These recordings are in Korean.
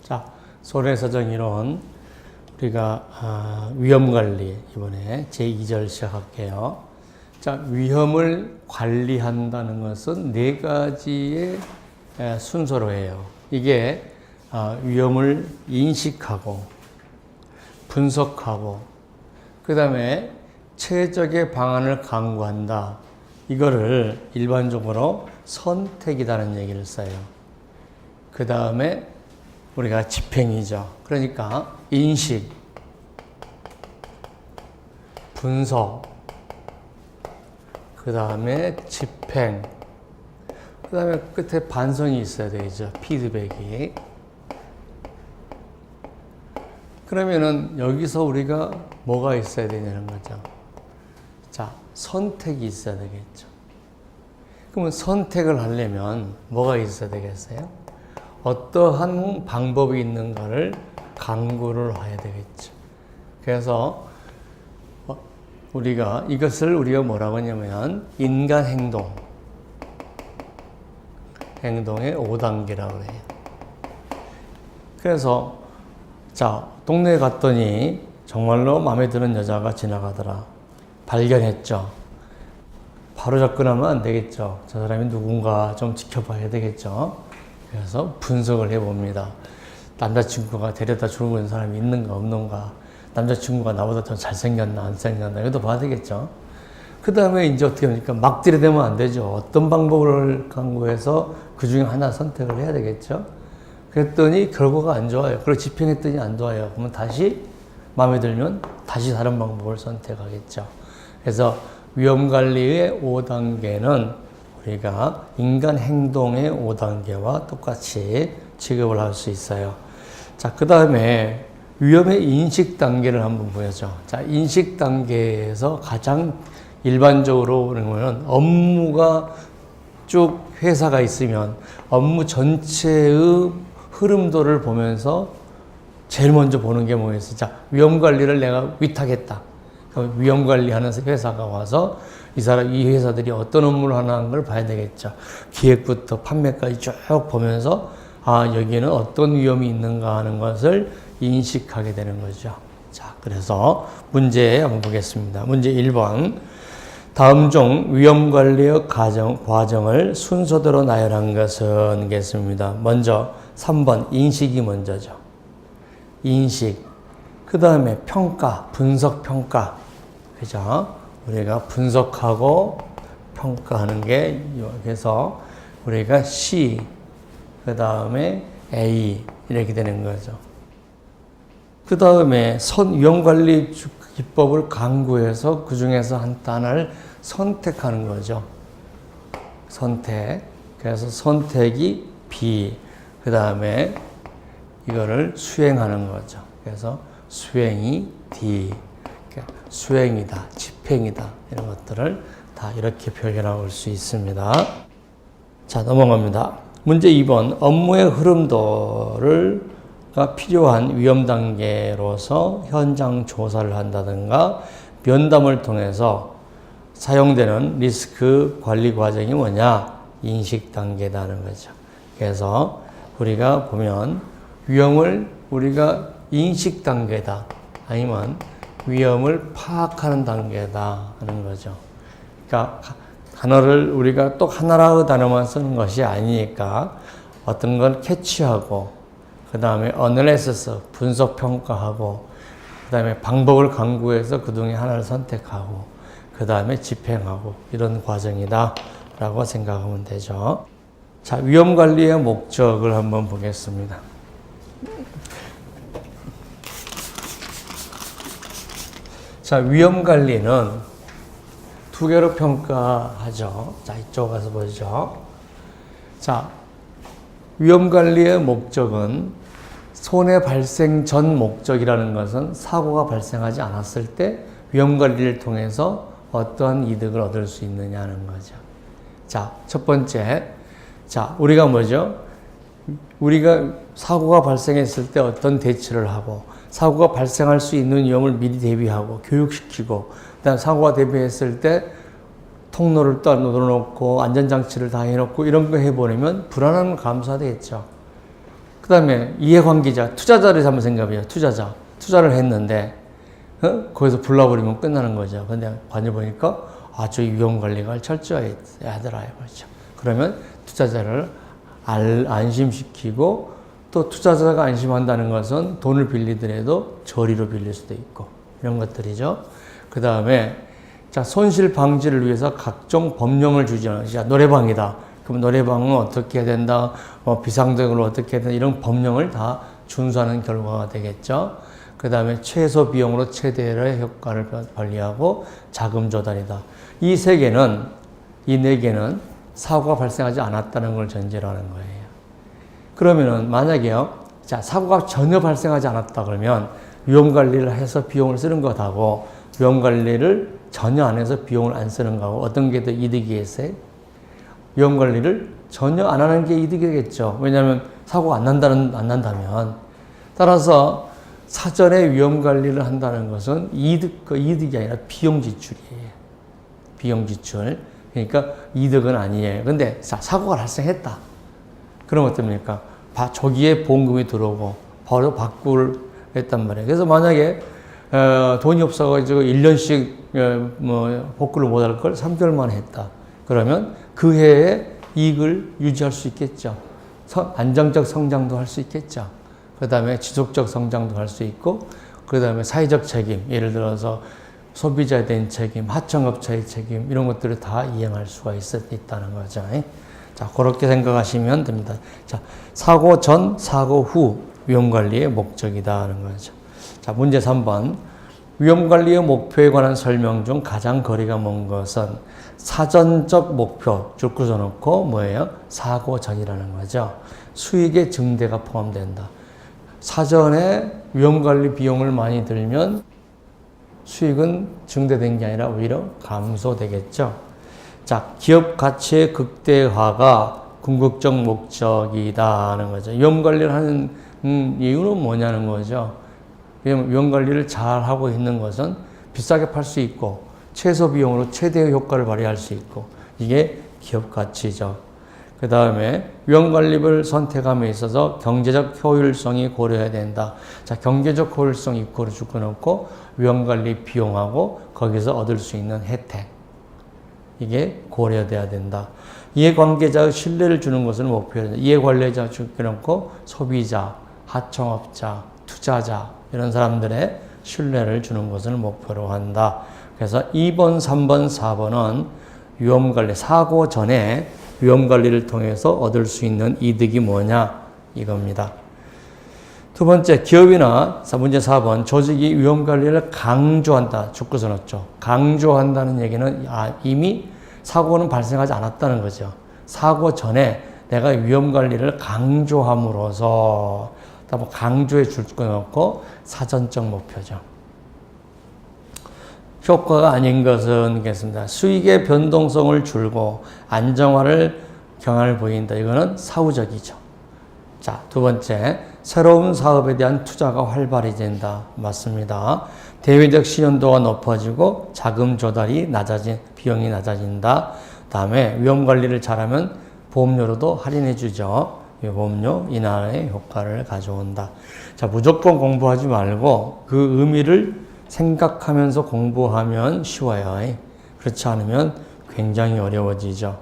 자, 손해사정 이론 우리가 위험관리 이번에 제2절 시작할게요. 자, 위험을 관리한다는 것은 네 가지의 순서로 해요. 이게 위험을 인식하고 분석하고 그 다음에 최적의 방안을 강구한다. 이거를 일반적으로 선택이라는 얘기를 써요. 그 다음에 우리가 집행이죠. 그러니까 인식, 분석, 그 다음에 집행, 그 다음에 끝에 반성이 있어야 되죠. 피드백이. 그러면은 여기서 우리가 뭐가 있어야 되냐는 거죠. 자, 선택이 있어야 되겠죠. 그러면 선택을 하려면 뭐가 있어야 되겠어요? 어떠한 방법이 있는가를 강구를 해야 되겠죠. 그래서 이것을 우리가 뭐라고 하냐면 인간 행동의 5단계라고 해요. 그래서 자, 동네에 갔더니 정말로 마음에 드는 여자가 지나가더라. 발견했죠. 바로 접근하면 안 되겠죠. 저 사람이 누군가 좀 지켜봐야 되겠죠. 그래서 분석을 해봅니다. 남자친구가 데려다 주는 사람이 있는가 없는가, 남자친구가 나보다 더 잘생겼나 안 생겼나 이것도 봐야 되겠죠. 그 다음에 이제 어떻게 합니까? 막 들이대면 안 되죠. 어떤 방법을 강구해서 그 중에 하나 선택을 해야 되겠죠. 그랬더니 결과가 안 좋아요. 그리고 집행했더니 안 좋아요. 그러면 다시 마음에 들면 다시 다른 방법을 선택하겠죠. 그래서 위험관리의 5단계는 우리가 인간 행동의 5단계와 똑같이 취급을 할 수 있어요. 자, 그 다음에 위험의 인식 단계를 한번 보여줘. 자, 인식 단계에서 가장 일반적으로 그러면 업무가 쭉 회사가 있으면 업무 전체의 흐름도를 보면서 제일 먼저 보는 게 뭐였어? 자, 위험 관리를 내가 위탁했다. 위험 관리하는 회사가 와서 이 회사들이 어떤 업무를 하는 걸 봐야 되겠죠. 기획부터 판매까지 쭉 보면서 여기에는 어떤 위험이 있는가 하는 것을 인식하게 되는 거죠. 자, 그래서 문제 한번 보겠습니다. 문제 1번. 다음 중 위험 관리의 과정을 순서대로 나열한 것은 겠습니다. 먼저 3번 인식이 먼저죠. 인식. 그 다음에 평가, 분석 평가. 그죠? 우리가 분석하고 평가하는 게 여기서 우리가 C, 그 다음에 A 이렇게 되는 거죠. 그 다음에 위험관리 기법을 강구해서 그 중에서 한 단을 선택하는 거죠. 선택. 그래서 선택이 B, 그 다음에 이거를 수행하는 거죠. 그래서 수행이 D. 수행이다, 집행이다 이런 것들을 다 이렇게 표현할 수 있습니다. 자, 넘어갑니다. 문제 2번. 업무의 흐름도가 필요한 위험 단계로서 현장 조사를 한다든가 면담을 통해서 사용되는 리스크 관리 과정이 뭐냐? 인식 단계라는 거죠. 그래서 우리가 보면 위험을 우리가 인식 단계다 아니면 위험을 파악하는 단계다 하는 거죠. 그러니까 단어를 우리가 또 하나의 단어만 쓰는 것이 아니니까 어떤 걸 캐치하고 그 다음에 어널리시스 분석 평가하고 그 다음에 방법을 강구해서 그 중에 하나를 선택하고 그 다음에 집행하고 이런 과정이다 라고 생각하면 되죠. 자, 위험 관리의 목적을 한번 보겠습니다. 자, 위험 관리는 두 개로 평가하죠. 자, 이쪽 가서 보죠. 자, 위험 관리의 목적은 손해 발생 전 목적이라는 것은 사고가 발생하지 않았을 때 위험 관리를 통해서 어떠한 이득을 얻을 수 있느냐는 거죠. 자, 첫 번째. 자, 우리가 뭐죠? 우리가 사고가 발생했을 때 어떤 대처를 하고 사고가 발생할 수 있는 위험을 미리 대비하고 교육시키고 그다음 사고가 대비했을 때 통로를 또 놓고 안전장치를 다 해놓고 이런 거 해버리면 불안함을 감수하겠죠. 그 다음에 이해관계자, 투자자를 한번 생각해요. 투자자. 투자를 했는데, 거기서 불나버리면 끝나는 거죠. 근데 관여보니까 아주 위험관리가 철저해야 하더라. 그렇죠. 그러면 투자자를 안심시키고 또 투자자가 안심한다는 것은 돈을 빌리더라도 저리로 빌릴 수도 있고 이런 것들이죠. 그 다음에 자, 손실 방지를 위해서 각종 법령을 주죠. 자, 노래방이다. 그럼 노래방은 어떻게 해야 된다, 비상등을 어떻게 해야 된다, 이런 법령을 다 준수하는 결과가 되겠죠. 그 다음에 최소 비용으로 최대의 효과를 발휘하고 자금 조달이다. 이 네 개는 사고가 발생하지 않았다는 걸 전제로 하는 거예요. 그러면은 만약에요, 자, 사고가 전혀 발생하지 않았다 그러면 위험 관리를 해서 비용을 쓰는 것하고 위험 관리를 전혀 안 해서 비용을 안 쓰는 거하고 어떤 게 더 이득이겠어요? 위험 관리를 전혀 안 하는 게 이득이겠죠. 왜냐하면 사고가 안 난다면. 따라서 사전에 위험 관리를 한다는 것은 이득이 아니라 비용 지출이에요. 비용 지출. 그러니까 이득은 아니에요. 근데 사고가 발생했다. 그럼 어떻습니까? 조기에 보험금이 들어오고 바로 바꾸를 했단 말이에요. 그래서 만약에 돈이 없어가지고 1년씩 복구를 못할 걸 3개월 만에 했다. 그러면 그 해에 이익을 유지할 수 있겠죠. 안정적 성장도 할 수 있겠죠. 그 다음에 지속적 성장도 할 수 있고, 그 다음에 사회적 책임, 예를 들어서 소비자에 대한 책임, 하청업체의 책임, 이런 것들을 다 이행할 수가 있다는 거죠. 자, 그렇게 생각하시면 됩니다. 자, 사고 전, 사고 후 위험관리의 목적이다 하는 거죠. 자, 문제 3번. 위험관리의 목표에 관한 설명 중 가장 거리가 먼 것은 사전적 목표, 줄 끊어놓고 뭐예요? 사고 전이라는 거죠. 수익의 증대가 포함된다. 사전에 위험관리 비용을 많이 들면 수익은 증대된 게 아니라 오히려 감소되겠죠. 자, 기업 가치의 극대화가 궁극적 목적이다 하는 거죠. 위험관리를 하는 이유는 뭐냐는 거죠. 위험관리를 잘 하고 있는 것은 비싸게 팔 수 있고 최소 비용으로 최대의 효과를 발휘할 수 있고 이게 기업 가치죠. 그 다음에 위험관리를 선택함에 있어서 경제적 효율성이 고려해야 된다. 자, 경제적 효율성 입구를 묶어놓고 위험관리 비용하고 거기서 얻을 수 있는 혜택, 이게 고려돼야 된다. 이해관계자의 신뢰를 주는 것을 목표로 한다. 이해관계자 묶어놓고 소비자, 하청업자, 투자자 이런 사람들의 신뢰를 주는 것을 목표로 한다. 그래서 2번, 3번, 4번은 위험관리, 사고 전에 위험관리를 통해서 얻을 수 있는 이득이 뭐냐 이겁니다. 두 번째, 기업이나 문제 4번, 조직이 위험관리를 강조한다. 줄거서 넣었죠. 강조한다는 얘기는 이미 사고는 발생하지 않았다는 거죠. 사고 전에 내가 위험관리를 강조함으로써 강조에 줄거 넣고 사전적 목표죠. 효과가 아닌 것은 겠습니다. 수익의 변동성을 줄고 안정화를 경향을 보인다. 이거는 사후적이죠. 자, 두 번째, 새로운 사업에 대한 투자가 활발해진다. 맞습니다. 대외적 신용도가 높아지고 자금 조달이 비용이 낮아진다. 다음에 위험 관리를 잘하면 보험료로도 할인해 주죠. 보험료 인하의 효과를 가져온다. 자, 무조건 공부하지 말고 그 의미를 생각하면서 공부하면 쉬워요. 그렇지 않으면 굉장히 어려워지죠.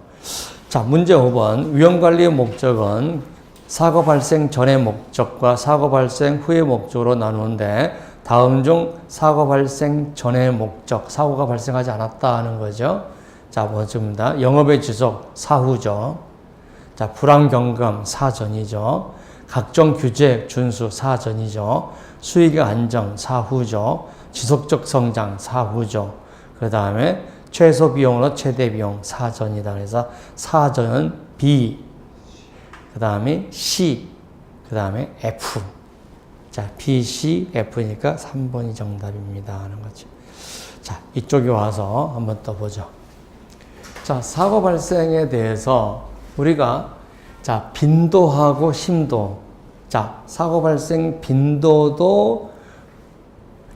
자, 문제 5번. 위험관리의 목적은 사고 발생 전의 목적과 사고 발생 후의 목적으로 나누는데 다음 중 사고 발생 전의 목적, 사고가 발생하지 않았다 하는 거죠. 자, 먼저입니다. 영업의 지속, 사후죠. 자, 불안경감, 사전이죠. 각종 규제 준수, 사전이죠. 수익의 안정, 사후죠. 지속적 성장, 사후죠. 그 다음에 최소 비용으로 최대 비용, 사전이다. 그래서 사전은 B, 그 다음에 C, 그 다음에 F. 자, B, C, F니까 3번이 정답입니다. 하는 거죠. 자, 이쪽에 와서 한번 또 보죠. 자, 사고 발생에 대해서 우리가 자, 빈도하고 심도. 자, 사고 발생 빈도도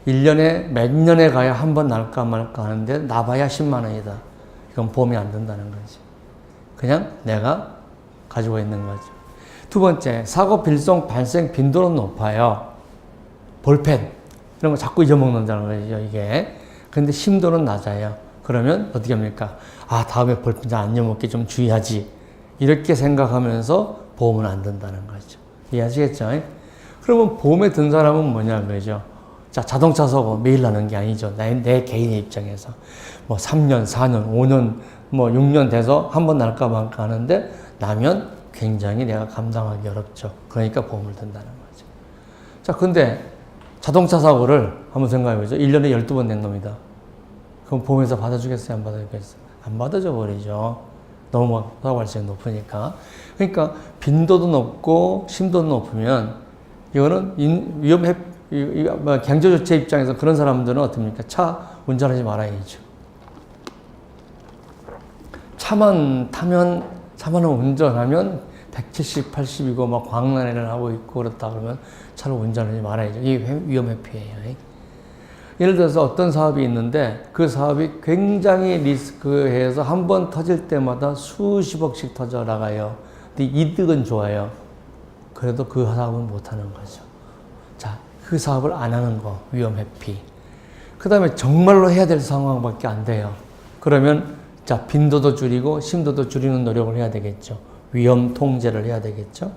1년에 몇 년에 가야 한 번 날까 말까 하는데 나봐야 10만 원이다. 이건 보험이 안 된다는 거지. 그냥 내가 가지고 있는 거죠. 두 번째, 사고 빌송 발생 빈도는 높아요. 볼펜 이런 거 자꾸 잊어먹는다는 거죠, 이게. 근데 심도는 낮아요. 그러면 어떻게 합니까? 아, 다음에 볼펜 안 잊어먹게 좀 주의하지. 이렇게 생각하면서 보험은 안 든다는 거죠. 이해하시겠죠? 그러면 보험에 든 사람은 뭐냐, 그러죠? 자, 자동차 사고 매일 나는 게 아니죠. 내 개인의 입장에서. 뭐 3년, 4년, 5년, 뭐 6년 돼서 한 번 날까 말까 하는데, 나면 굉장히 내가 감당하기 어렵죠. 그러니까 보험을 든다는 거죠. 자, 근데 자동차 사고를 한번 생각해 보죠. 1년에 12번 낸 놈이다. 그럼 보험회사 받아주겠어요? 안 받아주겠어요? 안 받아줘 버리죠. 너무 사고 발생이 높으니까. 그러니까 빈도도 높고 심도도 높으면 이거는 경제조치 입장에서 그런 사람들은 어떻습니까? 차 운전하지 말아야죠. 차만 운전하면 170, 80이고 막 광란해를 하고 있고 그렇다 그러면 차를 운전하지 말아야죠. 이게 위험 회피예요. 예를 들어서 어떤 사업이 있는데 그 사업이 굉장히 리스크해서 한 번 터질 때마다 수십억씩 터져 나가요. 근데 이득은 좋아요. 그래도 그 사업은 못 하는 거죠. 자, 그 사업을 안 하는 거, 위험 회피. 그 다음에 정말로 해야 될 상황밖에 안 돼요. 그러면 자, 빈도도 줄이고 심도도 줄이는 노력을 해야 되겠죠. 위험 통제를 해야 되겠죠.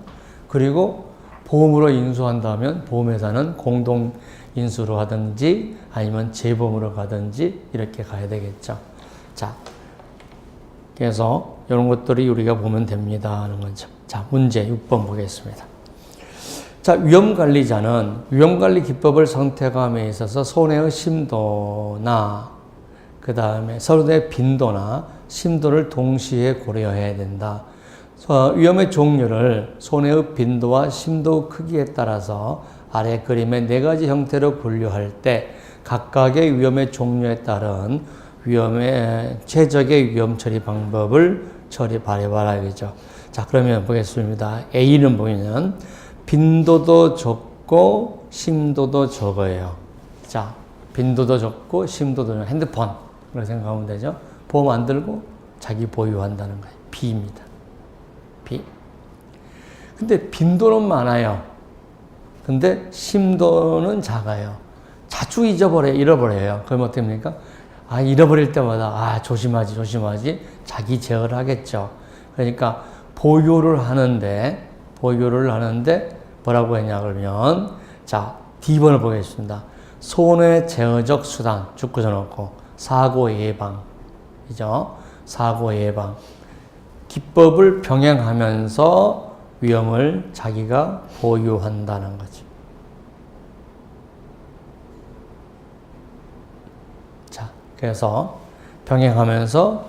그리고 보험으로 인수한다면 보험회사는 공동 인수로 하든지 아니면 재보험으로 가든지 이렇게 가야 되겠죠. 자, 그래서 이런 것들이 우리가 보면 됩니다 하는 거죠. 자, 문제 6번 보겠습니다. 자, 위험관리자는 위험관리 기법을 선택함에 있어서 손해의 심도나 그 다음에 손해의 빈도나 심도를 동시에 고려해야 된다. 위험의 종류를 손해의 빈도와 심도 크기에 따라서 아래 그림의 4가지 형태로 분류할 때 각각의 위험의 종류에 따른 위험의 최적의 위험 처리 방법을 발휘하라겠죠. 자, 그러면 보겠습니다. A는 보면 빈도도 적고 심도도 적어요. 자, 빈도도 적고 심도도 적고 핸드폰 그렇게 생각하면 되죠. 보험 안 들고 자기 보유한다는 거예요. B입니다. B. 근데 빈도는 많아요. 근데 심도는 작아요. 자주 잃어버려요. 그러면 어떻게 됩니까? 아, 잃어버릴 때마다 조심하지 자기 제어를 하겠죠. 그러니까 보유를 하는데 뭐라고 했냐 그러면 자, D번을 보겠습니다. 손해 제어적 수단 쭉 그려놓고 사고 예방 이죠. 사고 예방 기법을 병행하면서 위험을 자기가 보유한다는 거죠. 자, 그래서 병행하면서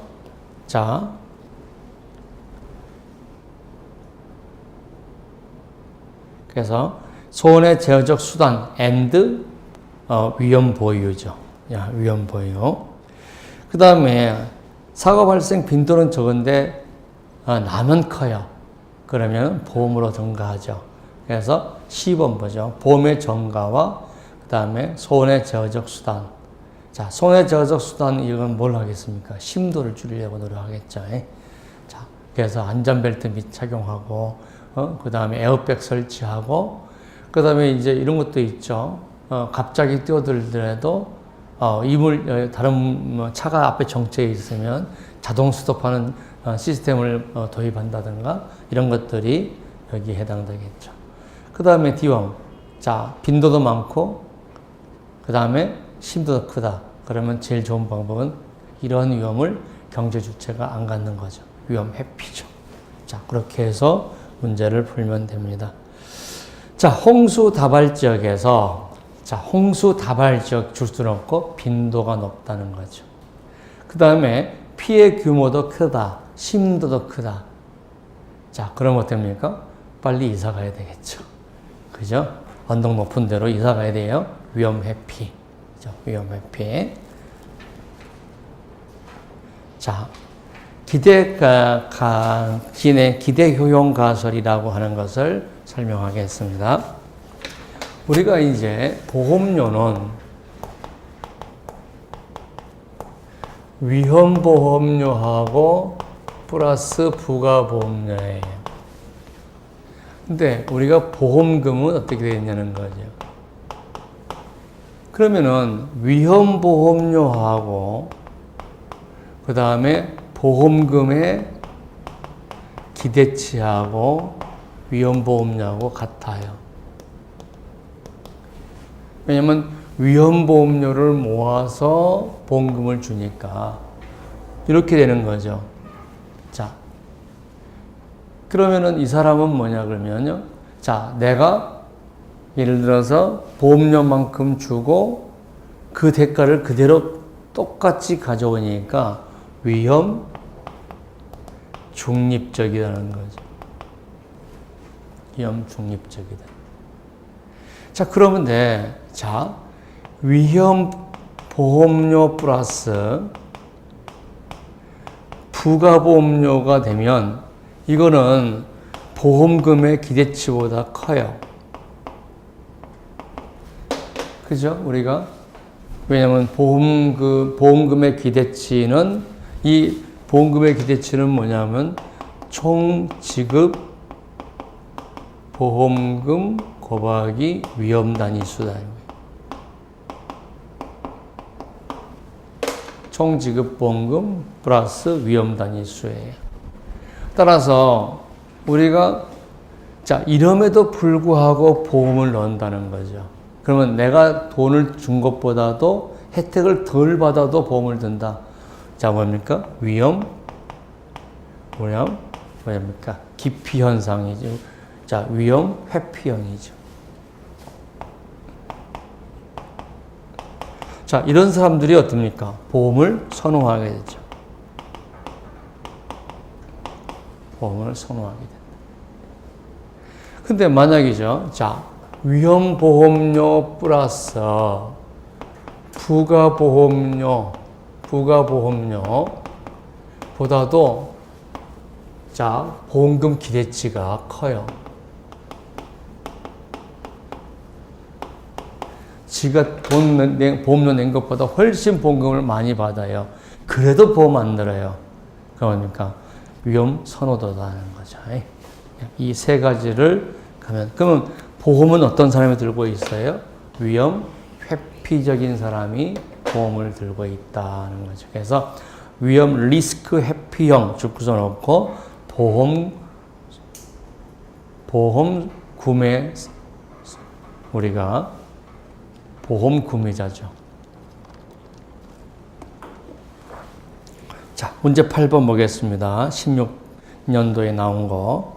자, 그래서 손해 제어적 수단 and 위험 보유죠. 위험 보유. 그 다음에 사고 발생 빈도는 적은데 나면 커요. 그러면 보험으로 증가하죠. 그래서 10번 보죠. 보험의 증가와 그 다음에 손해 제어적 수단. 자, 손해 제어적 수단 이건 뭘 하겠습니까? 심도를 줄이려고 노력하겠죠. 자, 그래서 안전벨트 및 착용하고, 그 다음에 에어백 설치하고, 그 다음에 이제 이런 것도 있죠. 갑자기 뛰어들더라도 다른 차가 앞에 정체해 있으면 자동 스톱하는 시스템을 도입한다든가 이런 것들이 여기에 해당되겠죠. 그 다음에 D원. 자, 빈도도 많고 그 다음에 심도도 크다. 그러면 제일 좋은 방법은 이러한 위험을 경제 주체가 안 갖는 거죠. 위험 회피죠. 자, 그렇게 해서 문제를 풀면 됩니다. 자, 홍수 다발 지역에서 홍수 다발 지역 줄 수는 없고 빈도가 높다는 거죠. 그 다음에 피해 규모도 크다. 심도도 크다. 자, 그럼 어떻습니까? 빨리 이사 가야 되겠죠. 그죠? 언덕 높은 데로 이사 가야 돼요. 위험 회피. 그죠? 위험 회피. 자, 기대 효용 가설이라고 하는 것을 설명하겠습니다. 우리가 이제 보험료는 위험보험료하고 플러스 부가보험료예요. 근데 우리가 보험금은 어떻게 되어 있냐는 거죠. 그러면은 위험보험료하고 그 다음에 보험금의 기대치하고 위험보험료하고 같아요. 왜냐면 위험보험료를 모아서 보험금을 주니까 이렇게 되는 거죠. 자, 그러면은 이 사람은 뭐냐 그러면요. 자, 내가 예를 들어서 보험료만큼 주고 그 대가를 그대로 똑같이 가져오니까 위험 중립적이라는 거죠. 위험 중립적이다. 자, 그러면 돼. 자, 위험 보험료 플러스 부가보험료가 되면 이거는 보험금의 기대치보다 커요. 그죠? 우리가 왜냐하면 보험금의 기대치는 이 보험금의 기대치는 뭐냐면 총 지급 보험금 곱하기 위험 단위수다. 총 지급 보험금 플러스 위험 단위수예요. 따라서 우리가 자 이럼에도 불구하고 보험을 넣는다는 거죠. 그러면 내가 돈을 준 것보다도 혜택을 덜 받아도 보험을 든다. 자, 뭡니까? 뭐랍니까? 기피 현상이죠. 자, 위험 회피형이죠. 자, 이런 사람들이 어떻습니까? 보험을 선호하게 되죠. 보험을 선호하게 된다. 근데 만약이죠. 자, 위험보험료 플러스 부가보험료보다도 자, 보험금 기대치가 커요. 지가 보험료 낸 것보다 훨씬 보험금을 많이 받아요. 그래도 보험 안 들어요. 그러니까 위험 선호도라는 거죠. 이 세 가지를 가면 그러면 보험은 어떤 사람이 들고 있어요? 위험 회피적인 사람이 보험을 들고 있다는 거죠. 그래서 위험 리스크 회피형 줄 구워놓고 보험 구매 우리가 보험 구매자죠. 자, 문제 8번 보겠습니다. 16년도에 나온 거.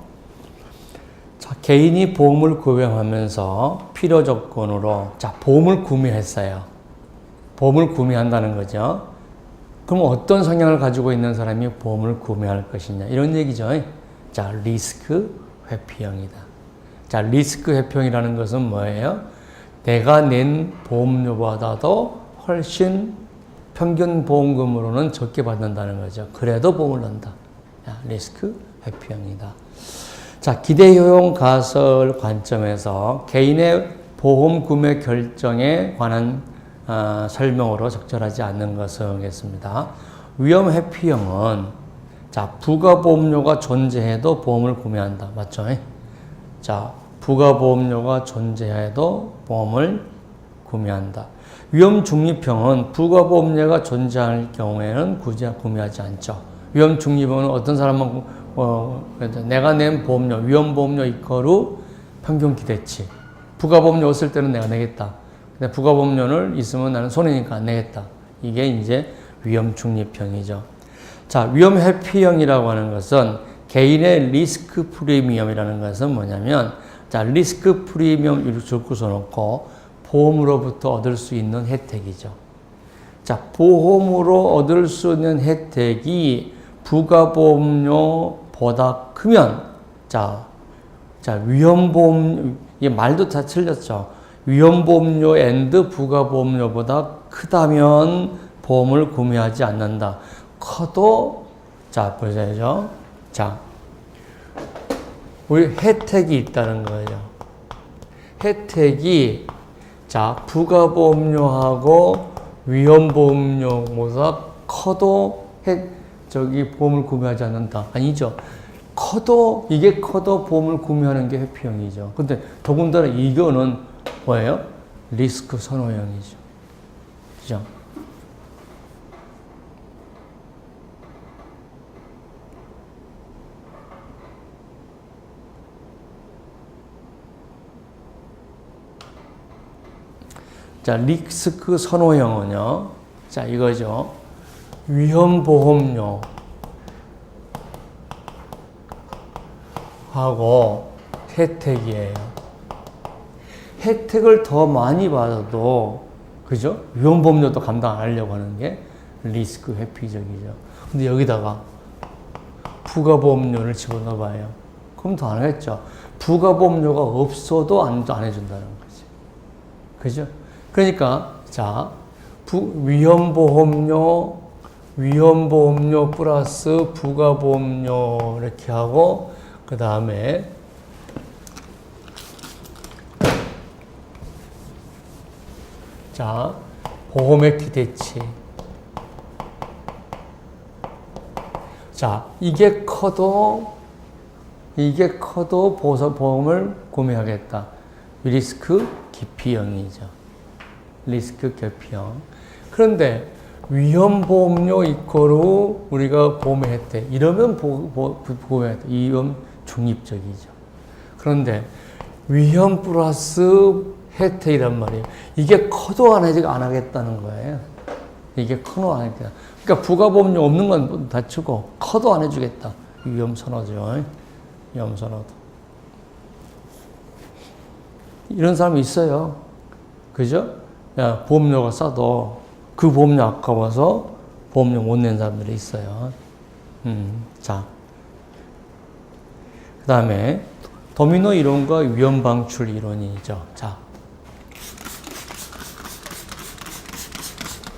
자, 개인이 보험을 구매하면서 필요 조건으로 자, 보험을 구매했어요. 보험을 구매한다는 거죠. 그럼 어떤 성향을 가지고 있는 사람이 보험을 구매할 것이냐 이런 얘기죠. 자, 리스크 회피형이다. 자, 리스크 회피형이라는 것은 뭐예요? 내가 낸 보험료보다도 훨씬 평균 보험금으로는 적게 받는다는 거죠. 그래도 보험을 넣는다. 리스크 회피형이다. 자, 기대효용 가설 관점에서 개인의 보험 구매 결정에 관한 설명으로 적절하지 않는 것을 하겠습니다. 위험 회피형은 자, 부가보험료가 존재해도 보험을 구매한다. 맞죠? 자, 부가보험료가 존재해도 보험을 구매한다. 위험 중립형은 부가보험료가 존재할 경우에는 굳이 구매하지 않죠. 위험 중립형은 어떤 사람은 내가 낸 보험료, 위험보험료 이거로 평균 기대치. 부가보험료 없을 때는 내가 내겠다. 근데 부가보험료를 있으면 나는 손해니까 안 내겠다. 이게 이제 위험 중립형이죠. 자, 위험 회피형이라고 하는 것은 개인의 리스크 프리미엄이라는 것은 뭐냐면 자, 리스크 프리미엄 이렇게 줄고서 놓고 보험으로부터 얻을 수 있는 혜택이죠. 자, 보험으로 얻을 수 있는 혜택이 부가보험료보다 크면 자, 위험보험 이게 말도 다 틀렸죠. 위험보험료 앤드 부가보험료보다 크다면 보험을 구매하지 않는다. 커도 자, 보세요. 자, 우리 혜택이 있다는 거예요. 혜택이 자, 부가보험료하고 위험보험료보다 커도 보험을 구매하지 않는다. 아니죠. 이게 커도 보험을 구매하는 게 회피형이죠. 근데 더군다나 이거는 뭐예요? 리스크 선호형이죠. 그죠? 자, 리스크 선호형은요. 자, 이거죠. 위험보험료 하고 혜택이에요. 혜택을 더 많이 받아도, 그죠? 위험보험료도 감당 안 하려고 하는 게 리스크 회피적이죠. 근데 여기다가 부가보험료를 집어넣어 봐요. 그럼 더 안 하겠죠. 부가보험료가 없어도 안 해준다는 거지. 그죠? 그러니까, 자, 위험보험료 플러스 부가보험료 이렇게 하고, 그 다음에, 자, 보험의 기대치. 자, 이게 커도 보험을 구매하겠다. 리스크 기피형이죠. 리스크 기피형. 그런데 위험보험료 이코르 우리가 보험의 혜택. 이러면 보험의 혜택. 위험 중립적이죠. 그런데 위험 플러스 혜택이란 말이에요. 이게 커도 안 하겠다는 거예요. 이게 커도 안 하겠다. 그러니까 부가보험료 없는 건 다 치고 커도 안 해주겠다. 위험 선호죠. 위험 선호도. 이런 사람이 있어요. 그죠? 야, 보험료가 싸도 그 보험료 아까워서 보험료 못 낸 사람들이 있어요. 자. 그 다음에 도미노 이론과 위험 방출 이론이죠. 자.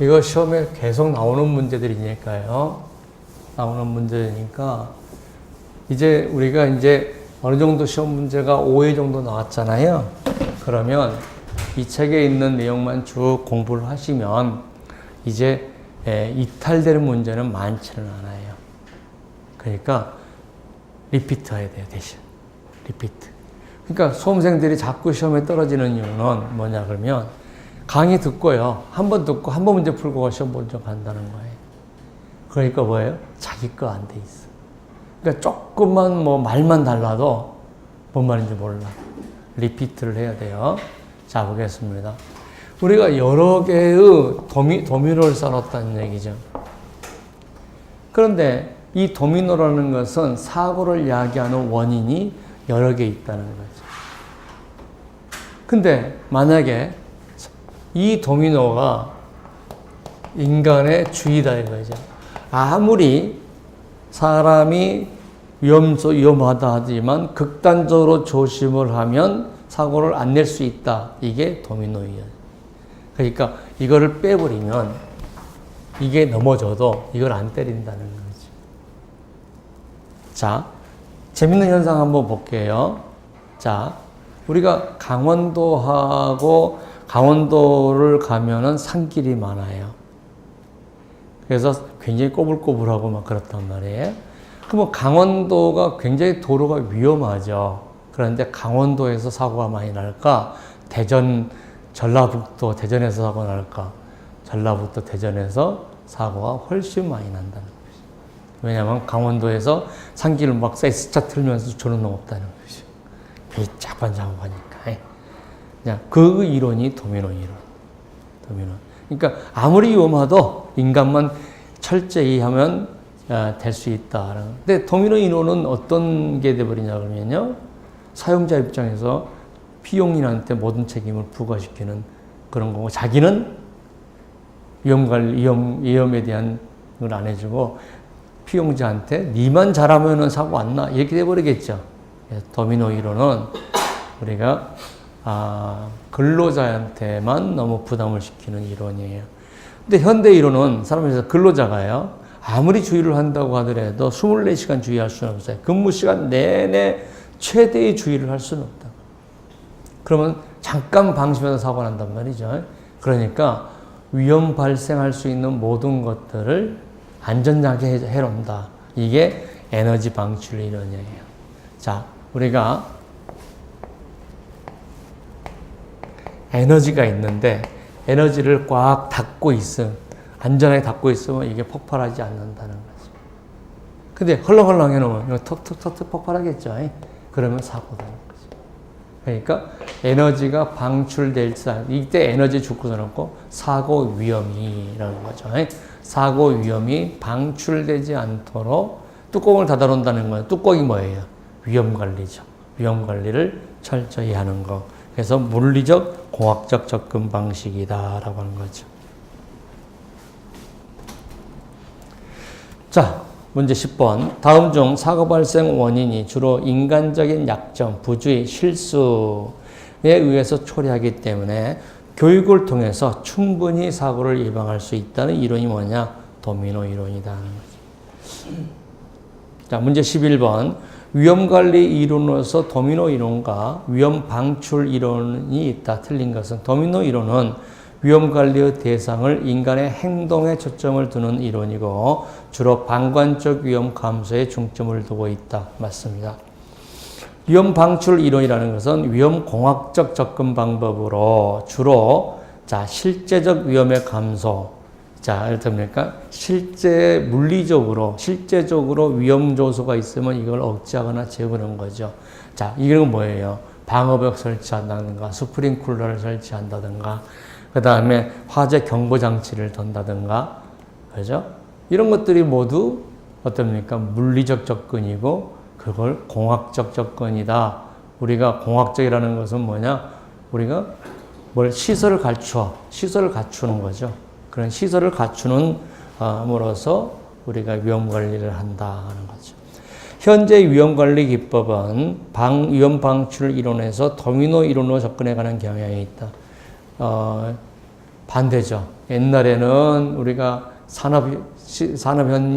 이거 시험에 계속 나오는 문제들이니까요. 나오는 문제니까 이제 우리가 어느 정도 시험 문제가 5회 정도 나왔잖아요. 그러면 이 책에 있는 내용만 쭉 공부를 하시면 이제 이탈되는 문제는 많지는 않아요. 그러니까 리피트 해야 돼요, 대신. 리피트. 그러니까 수험생들이 자꾸 시험에 떨어지는 이유는 뭐냐 그러면 강의 듣고요. 한 번 듣고 한 번 문제 풀고 시험 본 적 간다는 거예요. 그러니까 뭐예요? 자기 거 안 돼 있어. 그러니까 조금만 말만 달라도 뭔 말인지 몰라. 리피트를 해야 돼요. 자, 보겠습니다. 우리가 여러 개의 도미노를 쌓았다는 얘기죠. 그런데 이 도미노라는 것은 사고를 야기하는 원인이 여러 개 있다는 거죠. 근데 만약에 이 도미노가 인간의 주의다 이거죠. 아무리 사람이 위험하다 하지만 극단적으로 조심을 하면 사고를 안 낼 수 있다. 이게 도미노예요. 그러니까 이거를 빼버리면 이게 넘어져도 이걸 안 때린다는 거죠. 자, 재밌는 현상 한번 볼게요. 자, 우리가 강원도를 가면은 산길이 많아요. 그래서 굉장히 꼬불꼬불하고 막 그렇단 말이에요. 그럼 강원도가 굉장히 도로가 위험하죠. 그런데 강원도에서 사고가 많이 날까? 전라북도, 대전에서 사고가 날까? 전라북도, 대전에서 사고가 훨씬 많이 난다는 거죠. 왜냐하면 강원도에서 산길을 막 스차 틀면서 주는 놈 없다는 거죠. 괜히 짜반자반하니까. 그 이론이 도미노 이론. 도미노. 그러니까 아무리 위험하도 인간만 철저히 하면 될 수 있다. 근데 도미노 이론은 어떤 게 돼버리냐 그러면요. 사용자 입장에서 피용인한테 모든 책임을 부과시키는 그런 거고, 자기는 위험에 대한 걸 안 해주고, 피용자한테 니만 잘하면은 사고 안 나. 이렇게 돼버리겠죠. 도미노 이론은 우리가 근로자한테만 너무 부담을 시키는 이론이에요. 근데 현대 이론은 사람에서 근로자가요. 아무리 주의를 한다고 하더라도 24시간 주의할 수는 없어요. 근무 시간 내내 최대의 주의를 할 수는 없다. 그러면 잠깐 방심해서 사고 난단 말이죠. 그러니까 위험 발생할 수 있는 모든 것들을 안전하게 해놓는다. 이게 에너지 방출 이론이에요. 자, 우리가 에너지가 있는데 에너지를 꽉 닫고 안전하게 닫고 있으면 이게 폭발하지 않는다는 거죠. 근데 헐렁헐렁 해놓으면 이거 턱턱턱 폭발하겠죠. 그러면 사고가 나는 거죠. 그러니까 에너지가 방출될 때 이때 에너지 죽고 놓고 사고 위험이라는 거죠. 사고 위험이 방출되지 않도록 뚜껑을 닫아놓는다는 거예요. 뚜껑이 뭐예요? 위험 관리죠. 위험 관리를 철저히 하는 거. 그래서 물리적, 공학적 접근 방식이다라고 하는 거죠. 자, 문제 10번. 다음 중 사고 발생 원인이 주로 인간적인 약점, 부주의, 실수에 의해서 초래하기 때문에 교육을 통해서 충분히 사고를 예방할 수 있다는 이론이 뭐냐? 도미노 이론이다 하는 거죠. 자, 문제 11번. 위험관리 이론으로서 도미노 이론과 위험 방출 이론이 있다. 틀린 것은 도미노 이론은 위험관리의 대상을 인간의 행동에 초점을 두는 이론이고 주로 방관적 위험 감소에 중점을 두고 있다. 맞습니다. 위험 방출 이론이라는 것은 위험 공학적 접근 방법으로 주로 실제적 위험의 감소, 이를테면 실제적으로 위험 요소가 있으면 이걸 억제하거나 제거하는 거죠. 자, 이건 뭐예요? 방어벽 설치한다든가, 스프링클러를 설치한다든가, 그 다음에 화재 경보 장치를 던다든가, 그죠? 이런 것들이 모두 어떻습니까? 물리적 접근이고, 그걸 공학적 접근이다. 우리가 공학적이라는 것은 뭐냐? 우리가 시설을 갖추는 거죠. 그런 시설을 갖추는 으로써 우리가 위험관리를 한다 하는 거죠. 현재 위험관리 기법은 위험 방출 이론에서 도미노 이론으로 접근해가는 경향이 있다. 반대죠. 옛날에는 우리가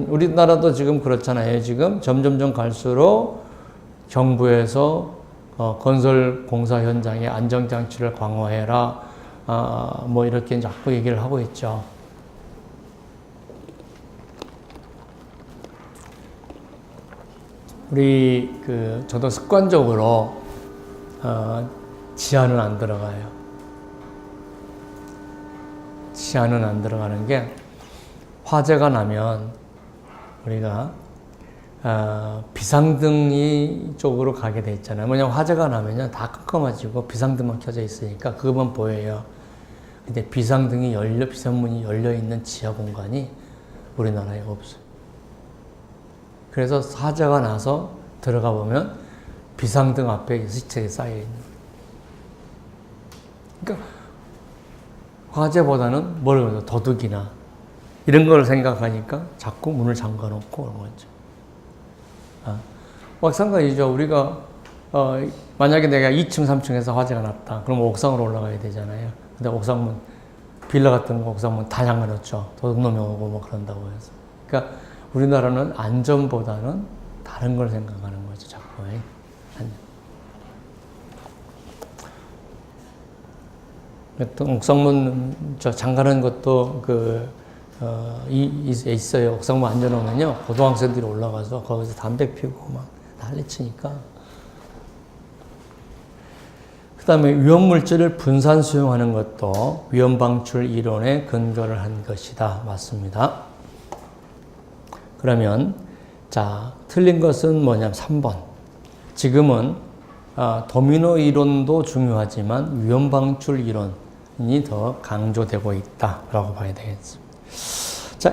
우리나라도 지금 그렇잖아요. 지금 점점점 갈수록 정부에서 건설 공사 현장에 안전장치를 강화해라. 이렇게 자꾸 얘기를 하고 있죠. 저도 습관적으로, 지하는 안 들어가요. 지하는 안 들어가는 게, 화재가 나면, 우리가, 비상등이 쪽으로 가게 돼 있잖아요. 왜냐면 화재가 나면요, 다 깜깜해지고 비상등만 켜져 있으니까 그것만 보여요. 근데 비상문이 열려있는 지하 공간이 우리나라에 없어요. 그래서 화재가 나서 들어가 보면 비상등 앞에 시체가 쌓여있는 거예요. 그러니까 화재보다는 도둑이나 이런 걸 생각하니까 자꾸 문을 잠가 놓고 그런 거죠. 마찬가지죠. 우리가 만약에 내가 2층, 3층에서 화재가 났다. 그럼 옥상으로 올라가야 되잖아요. 근데 옥상문, 빌라 같은 거 옥상문 다 잠가 놓죠. 도둑놈이 오고 그런다고 해서. 그러니까 우리나라는 안전보다는 다른 걸 생각하는 거죠. 자꾸. 또 옥상문 잠가는 것도 있어요. 옥상문 안 열어놓으면요, 고등학생들이 올라가서 거기서 담배 피우고 막 난리치니까. 그 다음에 위험물질을 분산 수용하는 것도 위험방출 이론에 근거를 한 것이다. 맞습니다. 그러면, 틀린 것은 뭐냐면 3번. 지금은, 도미노 이론도 중요하지만 위험방출 이론이 더 강조되고 있다라고 봐야 되겠습니다.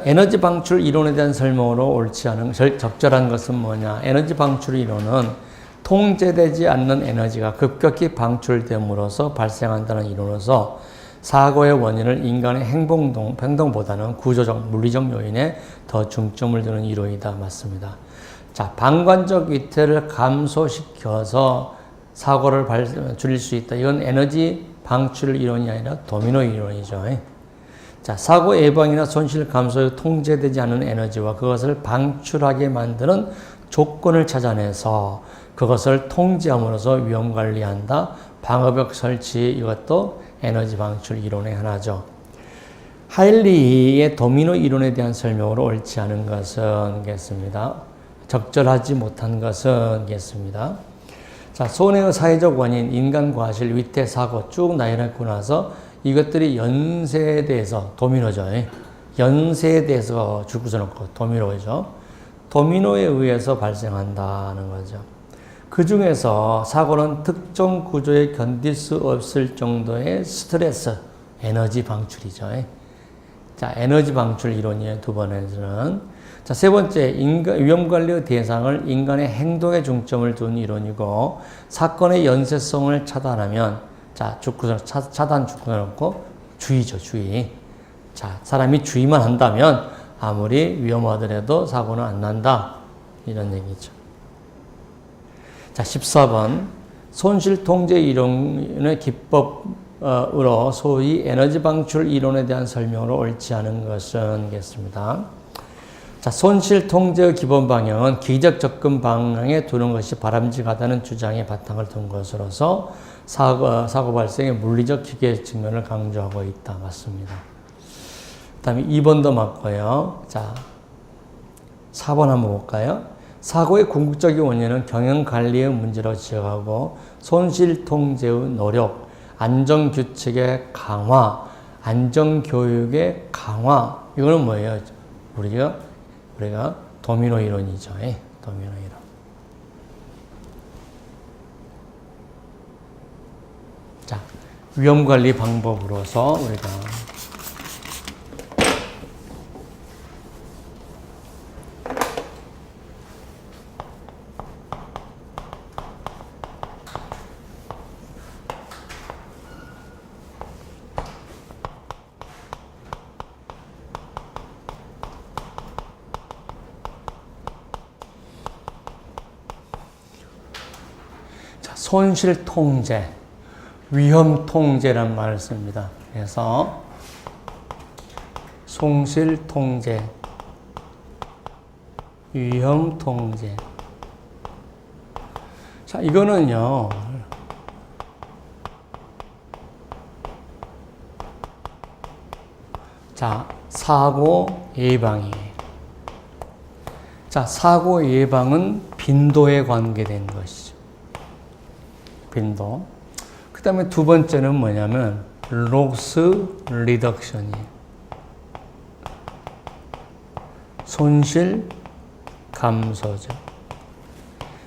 에너지 방출 이론에 대한 설명으로 옳지 않은, 적절한 것은 뭐냐? 에너지 방출 이론은 통제되지 않는 에너지가 급격히 방출됨으로써 발생한다는 이론으로서 사고의 원인을 인간의 행동보다는 구조적, 물리적 요인에 더 중점을 두는 이론이다. 맞습니다. 방관적 위태를 감소시켜서 사고를 줄일 수 있다. 이건 에너지 방출 이론이 아니라 도미노 이론이죠. 사고 예방이나 손실 감소에 통제되지 않은 에너지와 그것을 방출하게 만드는 조건을 찾아내서 그것을 통제함으로써 위험 관리한다. 방어벽 설치, 이것도 에너지 방출 이론의 하나죠. 하일리의 도미노 이론에 대한 설명으로 옳지 않은 것은 겠습니다. 적절하지 못한 것은 겠습니다. 자, 손해의 사회적 원인, 인간 과실, 위태, 사고 쭉 나열했고 나서 이것들이 연쇄에 대해서 도미노죠. 연쇄에 대해서 줄 붙여놓고 도미노죠. 도미노에 의해서 발생한다는 거죠. 그 중에서 사고는 특정 구조에 견딜 수 없을 정도의 스트레스, 에너지 방출이죠. 자, 에너지 방출 이론이에요. 두 번째는. 자, 세 번째, 위험관리의 대상을 인간의 행동에 중점을 둔 이론이고, 사건의 연쇄성을 차단하면, 자, 차단 주구를 놓고, 주의죠, 주의. 자, 사람이 주의만 한다면, 아무리 위험하더라도 사고는 안 난다. 이런 얘기죠. 자, 14번. 손실통제 이론의 기법으로 소위 에너지 방출 이론에 대한 설명으로 옳지 않은 것은 겠습니다. 자, 손실통제의 기본 방향은 기적 접근 방향에 두는 것이 바람직하다는 주장에 바탕을 둔 것으로서 사고 발생의 물리적 기계 측면을 강조하고 있다. 맞습니다. 그 다음에 2번도 맞고요. 자, 4번 한번 볼까요? 사고의 궁극적인 원인은 경영관리의 문제로 지적하고 손실통제의 노력, 안전규칙의 강화, 안전교육의 강화 이거는 뭐예요? 우리가 도미노 이론이죠. 도미노 이론. 자, 위험관리 방법으로서 우리가 손실 통제, 위험 통제라는 말을 씁니다. 그래서 손실 통제, 위험 통제. 자, 이거는요. 자, 사고 예방이에요. 자, 사고 예방은 빈도에 관계된 것이죠. 빈도. 그 다음에 두 번째는 뭐냐면 loss reduction이에요. 손실 감소죠.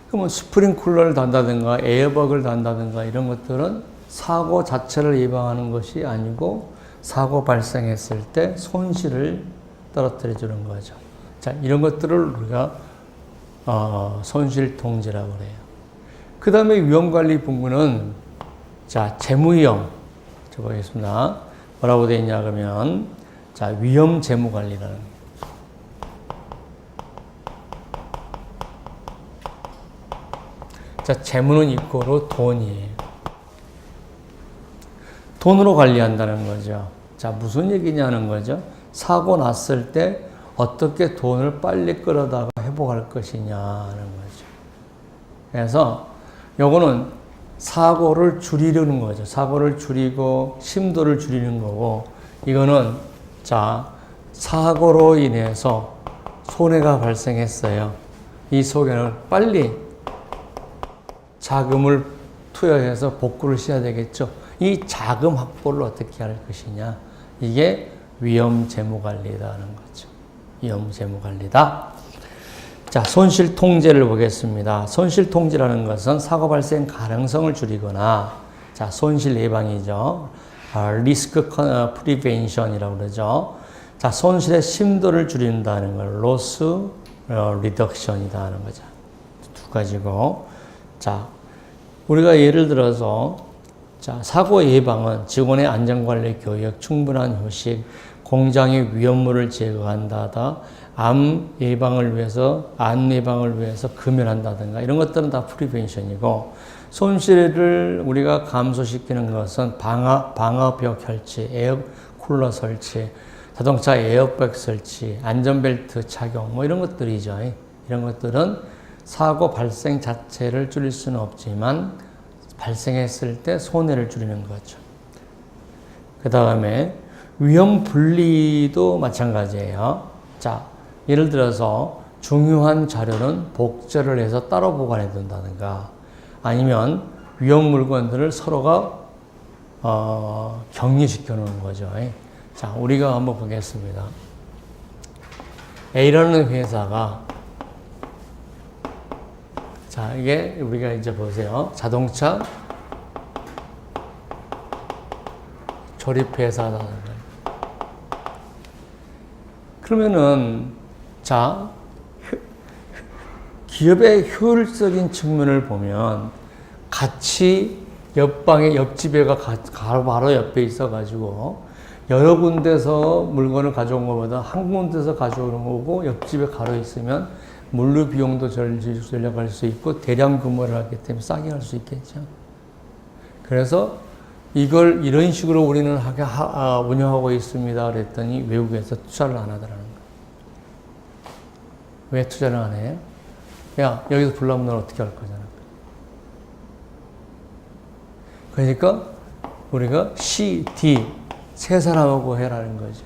그러면 스프링클러를 단다든가 에어박을 단다든가 이런 것들은 사고 자체를 예방하는 것이 아니고 사고 발생했을 때 손실을 떨어뜨려 주는 거죠. 자, 이런 것들을 우리가 손실 통제라고 해요. 그 다음에 위험관리 부분은, 자, 재무위험. 보겠습니다. 뭐라고 되어 있냐, 그러면, 자, 위험 재무관리라는 거예요. 자, 재무는 이꼬로 돈이에요. 돈으로 관리한다는 거죠. 자, 무슨 얘기냐는 거죠. 사고 났을 때 어떻게 돈을 빨리 끌어다가 회복할 것이냐는 거죠. 그래서, 요거는 사고를 줄이려는 거죠. 사고를 줄이고 심도를 줄이는 거고, 이거는 자, 사고로 인해서 손해가 발생했어요. 이 손해를 빨리 자금을 투여해서 복구를 해야 되겠죠. 이 자금 확보를 어떻게 할 것이냐. 이게 위험 재무 관리라는 거죠. 위험 재무 관리다. 자, 손실 통제를 보겠습니다. 손실 통제라는 것은 사고 발생 가능성을 줄이거나, 자, 손실 예방이죠. 리스크 프리벤션이라고 그러죠. 자, 손실의 심도를 줄인다는 걸 로스 리덕션이다 하는 거죠. 두 가지고. 자, 우리가 예를 들어서, 자, 사고 예방은 직원의 안전관리 교육, 충분한 휴식, 공장의 위험물을 제거한다다, 암 예방을 위해서 금연한다든가 이런 것들은 다 프리벤션이고, 손실을 우리가 감소시키는 것은 방화벽 설치, 에어쿨러 설치, 자동차 에어백 설치, 안전벨트 착용 뭐 이런 것들이죠. 이런 것들은 사고 발생 자체를 줄일 수는 없지만 발생했을 때 손해를 줄이는 거죠. 그 다음에 위험 분리도 마찬가지예요. 자, 예를 들어서 중요한 자료는 복제를 해서 따로 보관해 둔다든가 아니면 위험 물건들을 서로가 격리시켜 놓는 거죠. 자, 우리가 한번 보겠습니다. A라는 회사가 자, 이게 우리가 이제 보세요. 자동차 조립회사라는 거예요. 그러면은 자, 기업의 효율적인 측면을 보면 같이 옆집에가 바로 옆에 있어가지고 여러 군데서 물건을 가져온 것보다 한 군데서 가져오는 거고 옆집에 가로 있으면 물류 비용도 절약할 수 있고 대량 규모를 하기 때문에 싸게 할 수 있겠죠. 그래서 이걸 이런 식으로 우리는 운영하고 있습니다. 그랬더니 외국에서 투자를 안 하더라는 거예요. 왜 투자를 안 해요? 야, 여기서 불나면 넌 어떻게 할 거잖아. 그러니까 우리가 C, D 세 사람하고 해라는 거죠.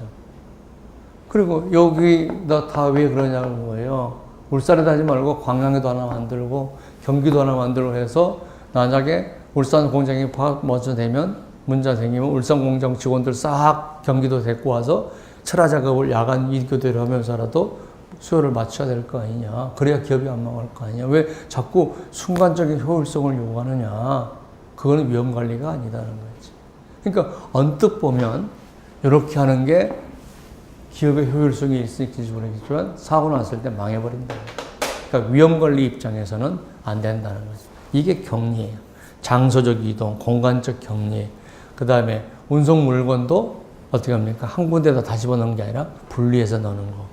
그리고 여기다 다 왜 그러냐는 거예요. 울산에다 하지 말고 광양에도 하나 만들고 경기도 하나 만들고 해서 만약에 울산 공장이 먼저 되면 문제 생기면 울산 공장 직원들 싹 경기도 데리고 와서 철화 작업을 야간 일교대로 하면서라도 수요를 맞춰야 될 거 아니냐. 그래야 기업이 안 망할 거 아니냐. 왜 자꾸 순간적인 효율성을 요구하느냐. 그거는 위험 관리가 아니다는 거지. 그러니까 언뜻 보면 이렇게 하는 게 기업의 효율성이 있을지 모르겠지만 사고 났을 때 망해버린다. 그러니까 위험 관리 입장에서는 안 된다는 거죠. 이게 격리예요. 장소적 이동, 공간적 격리. 그 다음에 운송 물건도 어떻게 합니까? 한 군데다 다 집어넣는 게 아니라 분리해서 넣는 거.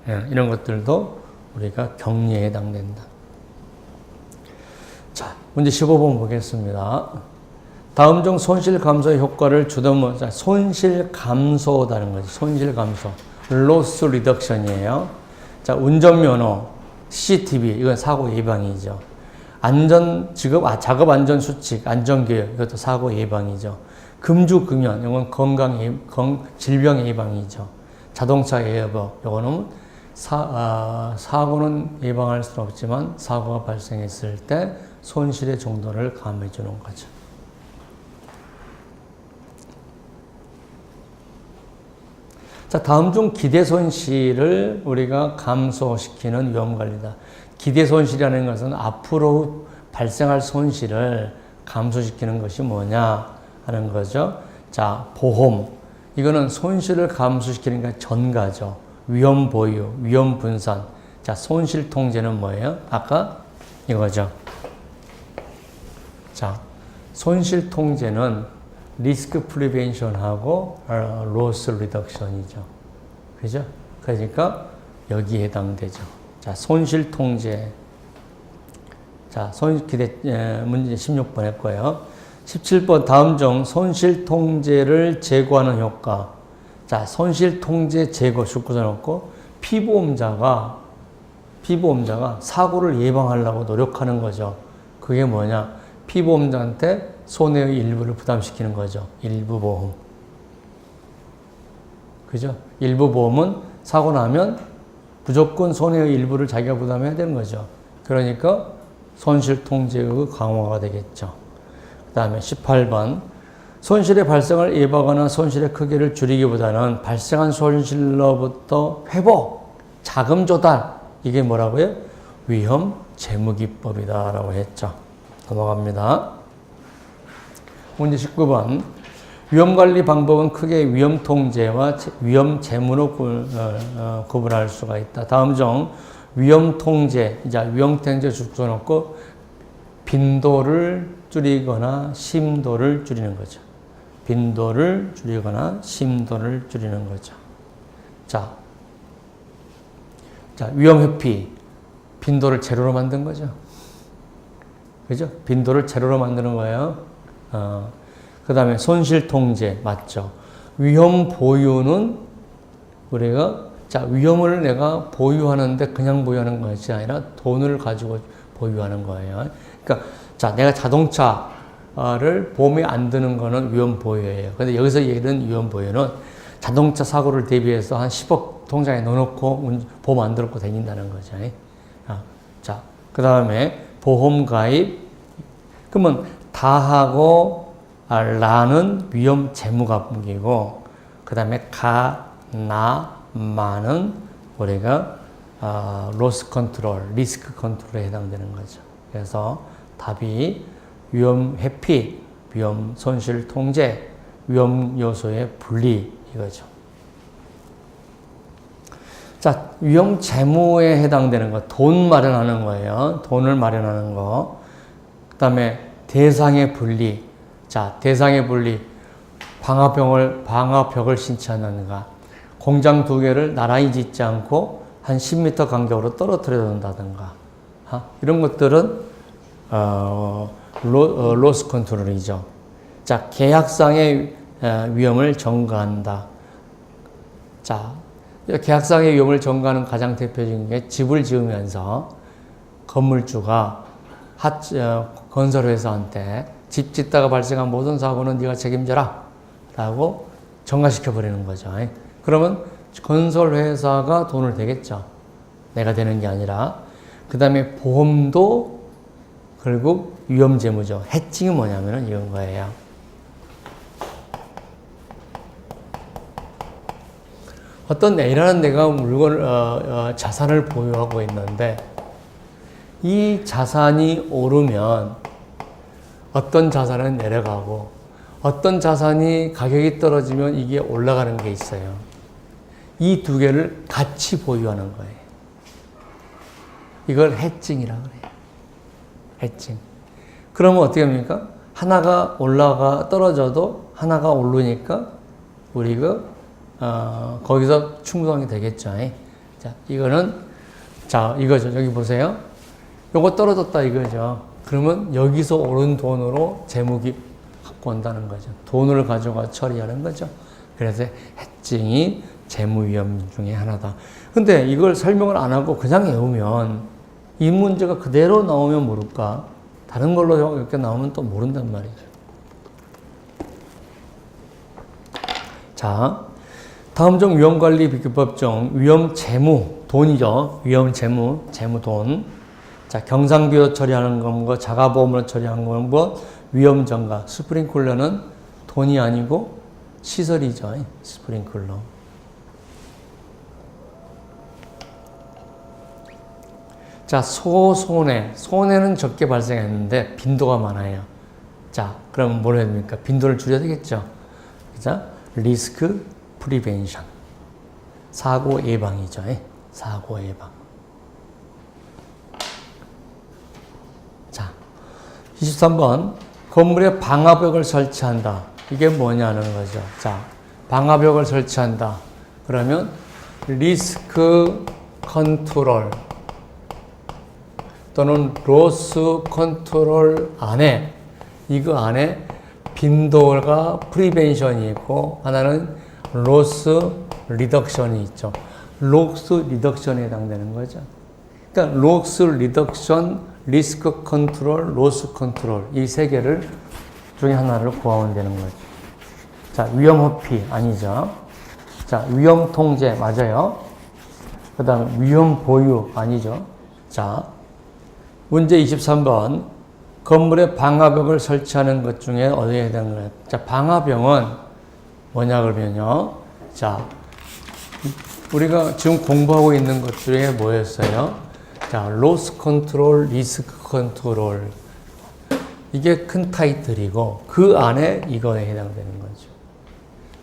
예, 이런 것들도 우리가 격리에 해당된다. 자, 문제 15번 보겠습니다. 다음 중 손실 감소 효과를 주던 손실 감소다는 거지. 손실 감소. loss reduction이에요. 자, 운전면허, CCTV, 이건 사고 예방이죠. 작업 안전 수칙, 안전교육, 이것도 사고 예방이죠. 금주 금연, 이건 질병 예방이죠. 자동차 에어백, 이거는 사고는 예방할 수는 없지만 사고가 발생했을 때 손실의 정도를 감해 주는 거죠. 자, 다음 중 기대 손실을 우리가 감소시키는 위험관리다. 기대 손실이라는 것은 앞으로 발생할 손실을 감소시키는 것이 뭐냐 하는 거죠. 자, 보험. 이거는 손실을 감소시키는 게 전가죠. 위험 보유, 위험 분산. 자, 손실 통제는 뭐예요? 아까 이거죠. 자, 손실 통제는 리스크 프리벤션하고 로스 리덕션이죠. 그죠? 그러니까 여기에 해당되죠. 자, 손실 통제. 자, 문제 16번 했고요. 17번 다음 중 손실 통제를 제거하는 효과. 자, 손실 통제 제거 줄거져 놓고 피보험자가 사고를 예방하려고 노력하는 거죠. 그게 뭐냐? 피보험자한테 손해의 일부를 부담시키는 거죠. 일부 보험. 그죠? 일부 보험은 사고 나면 무조건 손해의 일부를 자기가 부담해야 되는 거죠. 그러니까 손실 통제의 강화가 되겠죠. 그 다음에 18번. 손실의 발생을 예방하거나 손실의 크기를 줄이기보다는 발생한 손실로부터 회복, 자금 조달. 이게 뭐라고요? 위험 재무기법이다라고 했죠. 넘어갑니다. 문제 19번. 위험관리 방법은 크게 위험 통제와 위험 재무로 구분할 수가 있다. 다음 중 위험 통제, 위험 통제 줄여놓고 빈도를 줄이거나 심도를 줄이는 거죠. 빈도를 줄이거나 심도를 줄이는 거죠. 자, 위험 회피. 빈도를 제로로 만든 거죠. 그죠? 빈도를 제로로 만드는 거예요. 그 다음에 손실 통제. 맞죠? 위험 보유는 우리가, 위험을 내가 보유하는데 그냥 보유하는 것이 아니라 돈을 가지고 보유하는 거예요. 그러니까, 내가 자동차를 보험에 안 드는 거는 위험 보유예요. 근데 여기서 얘기하는 위험 보유는 자동차 사고를 대비해서 한 10억 통장에 넣어놓고 보험 안 들었고 다닌다는 거죠. 자, 그 다음에 보험 가입. 그러면 다하고 라는 위험 재무가액이고, 그 다음에 가, 나, 마는 우리가 로스 컨트롤, 리스크 컨트롤에 해당되는 거죠. 그래서 답이 위험 회피, 위험 손실 통제, 위험 요소의 분리 이거죠. 자, 위험 재무에 해당되는 거, 돈 마련하는 거예요. 돈을 마련하는 거. 그 다음에 대상의 분리. 자, 대상의 분리. 방화벽을 신청하는가. 공장 2개를 나란히 짓지 않고 한 10m 간격으로 떨어뜨려 놓는다든가. 이런 것들은, 로스 컨트롤이죠. 자, 계약상의 위험을 전가한다. 자, 계약상의 위험을 전가하는 가장 대표적인 게 집을 지으면서 건물주가 건설회사한테 집 짓다가 발생한 모든 사고는 네가 책임져라 라고 전가시켜버리는 거죠. 그러면 건설회사가 돈을 대겠죠. 내가 되는 게 아니라. 그 다음에 보험도 결국 위험재무죠. 해칭이 뭐냐면은 이런 거예요. 어떤 A라는 내가 자산을 보유하고 있는데 이 자산이 오르면 어떤 자산은 내려가고 어떤 자산이 가격이 떨어지면 이게 올라가는 게 있어요. 이 두 개를 같이 보유하는 거예요. 이걸 해칭이라고 그래요. 해칭. 그러면 어떻게 합니까? 하나가 떨어져도 하나가 오르니까 우리가 거기서 충당이 되겠죠. 자, 이거죠. 여기 보세요. 요거 떨어졌다 이거죠. 그러면 여기서 오른 돈으로 재무기 갖고 온다는 거죠. 돈을 가져가 처리하는 거죠. 그래서 해칭이 재무위험 중에 하나다. 근데 이걸 설명을 안 하고 그냥 외우면 이 문제가 그대로 나오면 모를까? 다른 걸로 이렇게 나오면 또 모른단 말이죠. 자, 다음 중 위험관리 비교법 중 위험재무, 돈이죠. 위험재무, 재무돈. 자, 경상비로 처리하는 건 자가보험으로 처리하는 건 위험전가. 스프링클러는 돈이 아니고 시설이죠. 스프링클러. 자, 손해는 적게 발생했는데 빈도가 많아요. 자, 그러면 뭘 해야 됩니까? 빈도를 줄여야 되겠죠. 자, 리스크 프리벤션. 사고 예방이죠. 사고 예방. 자, 23번. 건물에 방화벽을 설치한다. 이게 뭐냐는 거죠. 자, 방화벽을 설치한다. 그러면 리스크 컨트롤 또는 로스 컨트롤 안에, 이거 안에 빈도가 프리벤션이 있고 하나는 로스 리덕션이 있죠. 로스 리덕션에 해당되는 거죠. 그러니까 로스 리덕션, 리스크 컨트롤, 로스 컨트롤 이 세 개를 중에 하나를 구하면 되는 거죠. 자, 위험 회피 아니죠. 자, 위험 통제 맞아요. 그 다음 위험 보유 아니죠. 자, 문제 23번. 건물에 방화벽을 설치하는 것 중에 어디에 해당하나요? 자, 방화벽은 뭐냐 그러면요. 자, 우리가 지금 공부하고 있는 것 중에 뭐였어요? 자, 로스 컨트롤, 리스크 컨트롤. 이게 큰 타이틀이고 그 안에 이거에 해당되는 거죠.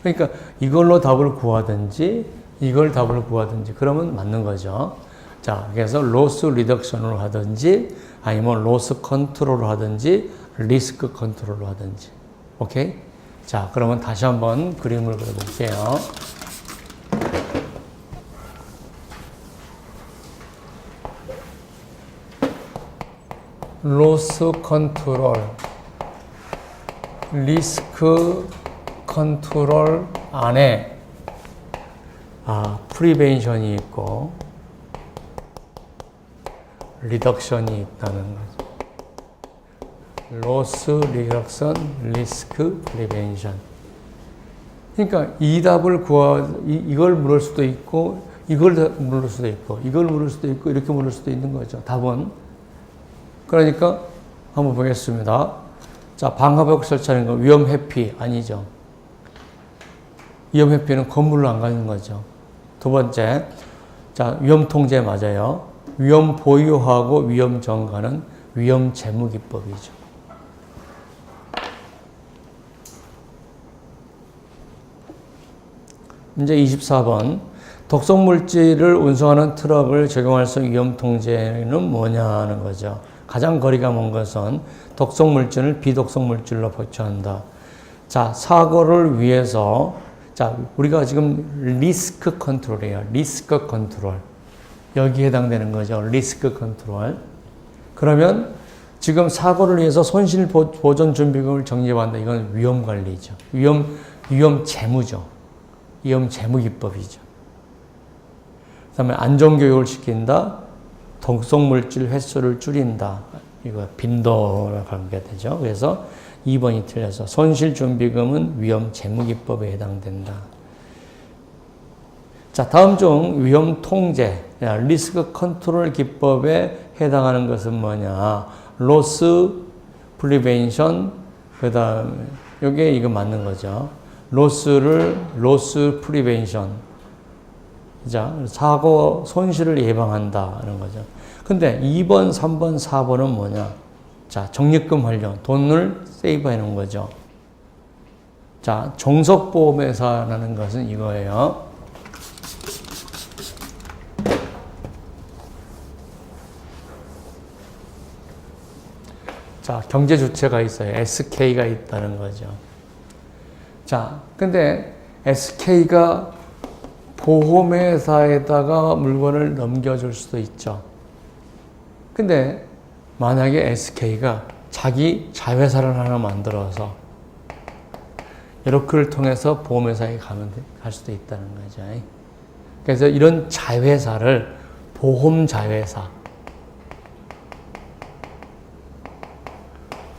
그러니까 이걸로 답을 구하든지 이걸 답을 구하든지 그러면 맞는 거죠. 자, 그래서 로스 리덕션으로 하든지 아니면 로스 컨트롤로 하든지 리스크 컨트롤로 하든지. 오케이? 자, 그러면 다시 한번 그림을 그려볼게요. 로스 컨트롤, 리스크 컨트롤 안에 프리벤션이 있고 리덕션이 있다는 거죠. 로스 리덕션, 리스크 프리벤션. 그러니까 이 답을 이걸 물을 수도 있고 이걸 물을 수도 있고, 이걸 물을 수도 있고, 이렇게 물을 수도 있는 거죠. 답은. 그러니까 한번 보겠습니다. 자, 방화벽 설치하는 거 위험 회피 아니죠. 위험 회피는 건물로 안 가는 거죠. 두 번째, 자, 위험 통제 맞아요. 위험 보유하고 위험 전가는 위험 재무 기법이죠. 문제 24번. 독성 물질을 운송하는 트럭을 적용할 수 있는 위험 통제는 뭐냐 하는 거죠. 가장 거리가 먼 것은 독성 물질을 비독성 물질로 보충한다. 자, 사고를 위해서, 자, 우리가 지금 리스크 컨트롤이에요. 리스크 컨트롤. 여기에 해당되는 거죠. 리스크 컨트롤. 그러면 지금 사고를 위해서 손실 보전 준비금을 적립한다. 이건 위험 관리죠. 위험 재무죠. 위험 재무 기법이죠. 그 다음에 안전교육을 시킨다. 독성 물질 횟수를 줄인다. 이거 빈도랑 관계되죠. 그래서 2번이 틀려서 손실 준비금은 위험 재무 기법에 해당된다. 자, 다음 중 위험 통제, 리스크 컨트롤 기법에 해당하는 것은 뭐냐? 로스 프리벤션, 그 다음에 이게 이거 맞는 거죠. 로스 프리벤션. 자, 사고 손실을 예방한다는 거죠. 근데 2번, 3번, 4번은 뭐냐? 자, 적립금 활용, 돈을 세이브해 놓은 거죠. 자, 종속보험회사라는 것은 이거예요. 자, 경제 주체가 있어요. SK가 있다는 거죠. 자, 근데 SK가 보험회사에다가 물건을 넘겨줄 수도 있죠. 근데 만약에 SK가 자기 자회사를 하나 만들어서 이렇게를 통해서 보험회사에 갈 수도 있다는 거죠. 그래서 이런 자회사를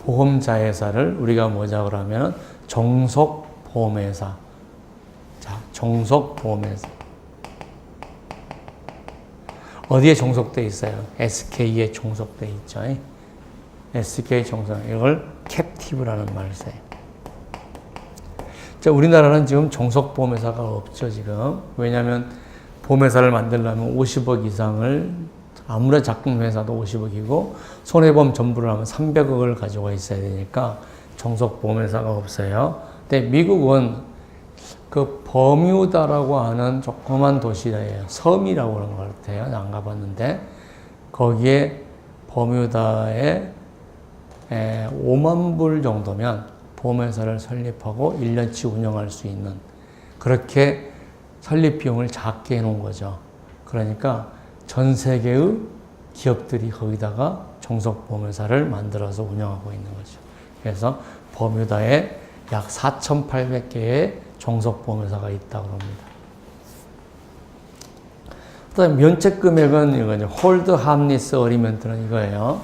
보험자회사를 우리가 뭐자 그러면 종속보험회사. 자, 종속보험회사. 어디에 종속돼 있어요? SK에 종속돼 있죠. SK 종속. 이걸 캡티브라는 말을 써요. 자, 우리나라는 지금 종속보험회사가 없죠, 지금. 왜냐하면 보험회사를 만들려면 50억 이상을, 아무리 작은 회사도 50억이고, 손해보험 전부를 하면 300억을 가지고 있어야 되니까 종속보험회사가 없어요. 근데 미국은 그 버뮤다라고 하는 조그만 도시예요. 섬이라고 그런 것 같아요. 안 가봤는데 거기에 버뮤다에 5만 불 정도면 보험회사를 설립하고 1년치 운영할 수 있는, 그렇게 설립 비용을 작게 해놓은 거죠. 그러니까 전 세계의 기업들이 거기다가 종속보험회사를 만들어서 운영하고 있는 거죠. 그래서 버뮤다에 약 4,800개의 종속보험회사가 있다고 합니다. 그 다음에 면책금액은 이거죠. 홀드 하미니스 어리먼트는 이거예요.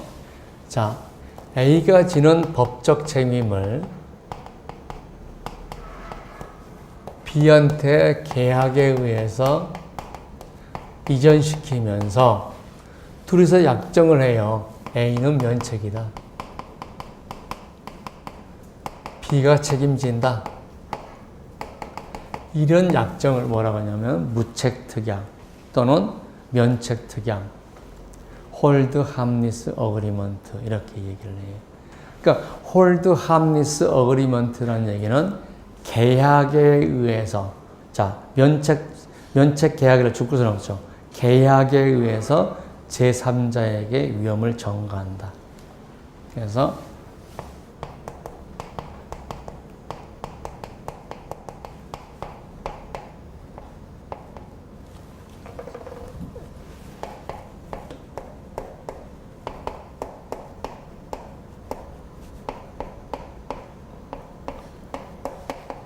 자, A가 지는 법적 책임을 B한테 계약에 의해서 이전시키면서 둘이서 약정을 해요. A는 면책이다. B가 책임진다. 이런 약정을 뭐라고 하냐면 무책특약 또는 면책특약, 홀드 함니스 어그리먼트 이렇게 얘기를 해요. 그러니까 홀드 함니스 어그리먼트라는 얘기는 계약에 의해서, 자, 면책 계약이라 줄거서 나오죠. 계약에 의해서 제3자에게 위험을 전가한다. 그래서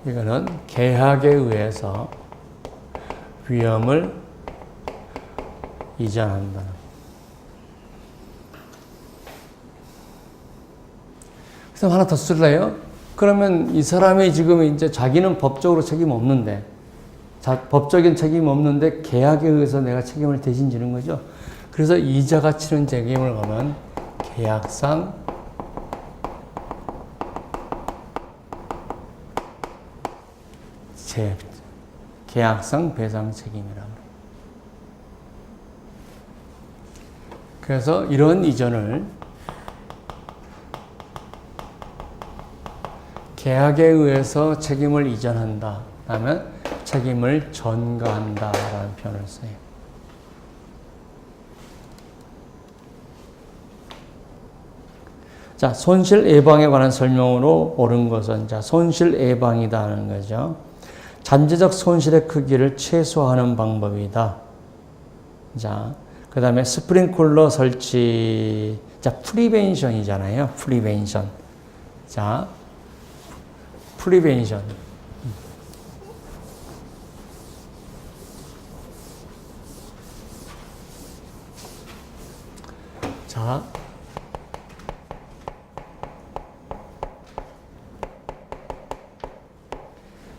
이거는 계약에 의해서 위험을 이전한다. 그래서 하나 더 쓸래요? 그러면 이 사람이 지금 이제 자기는 법적으로 책임 없는데, 법적인 책임이 없는데 계약에 의해서 내가 책임을 대신 지는 거죠. 그래서 이자가 치는 책임을 가면 계약상 계약상 배상 책임이라고. 그래서 이런 이전을 계약에 의해서 책임을 이전한다 하면 책임을 전가한다 라는 표현을 써요. 자, 손실 예방에 관한 설명으로 옳은 것은 자, 손실 예방이다 하는 거죠. 잠재적 손실의 크기를 최소화하는 방법이다. 자, 그 다음에 스프링클러 설치, 자, 프리벤션이잖아요. 프리벤션. 자, 프리벤션.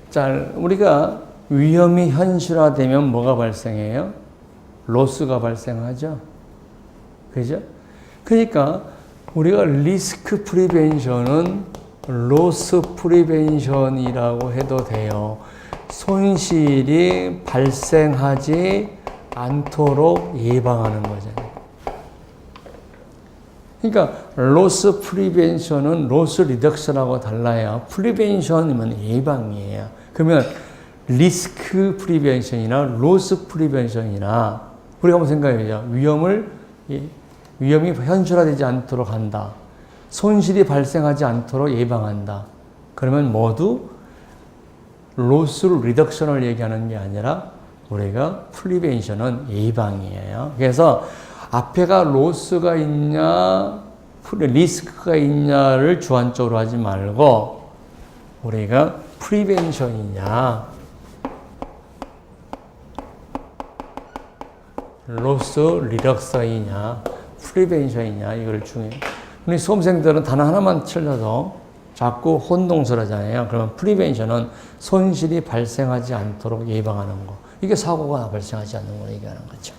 자, 우리가 위험이 현실화되면 뭐가 발생해요? 로스가 발생하죠. 그죠? 그러니까 우리가 리스크 프리벤션은 로스 프리벤션이라고 해도 돼요. 손실이 발생하지 않도록 예방하는 거잖아요. 그러니까 로스 프리벤션은 로스 리덕션하고 달라요. 프리벤션이면 예방이에요. 그러면 리스크 프리벤션이나 로스 프리벤션이나 우리가 한번 생각해보죠. 위험이 현실화되지 않도록 한다. 손실이 발생하지 않도록 예방한다. 그러면 모두 로스 리덕션을 얘기하는 게 아니라 우리가 프리벤션은 예방이에요. 그래서 앞에가 로스가 있냐, 리스크가 있냐를 주관적으로 하지 말고 우리가 프리벤션이냐, 로스 리덕션이냐, 프리벤션이냐 이걸 중요해요. 우리 수험생들은 단어 하나만 틀려도 자꾸 혼동스러워하잖아요. 그러면 프리벤션은 손실이 발생하지 않도록 예방하는 거. 이게 사고가 발생하지 않는 걸 얘기하는 거죠.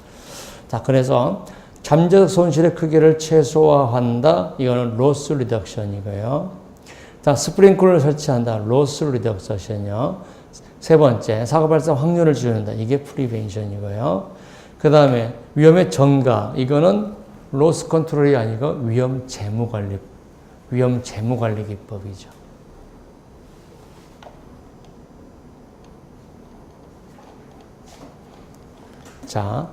자, 그래서 잠재적 손실의 크기를 최소화한다. 이거는 로스 리덕션이고요. 자, 스프링클러를 설치한다. 로스 리덕션이요. 세 번째, 사고 발생 확률을 줄인다. 이게 프리벤션이고요. 그 다음에 위험의 전가. 이거는 로스 컨트롤이 아니고 위험 재무 관리 기법이죠. 자,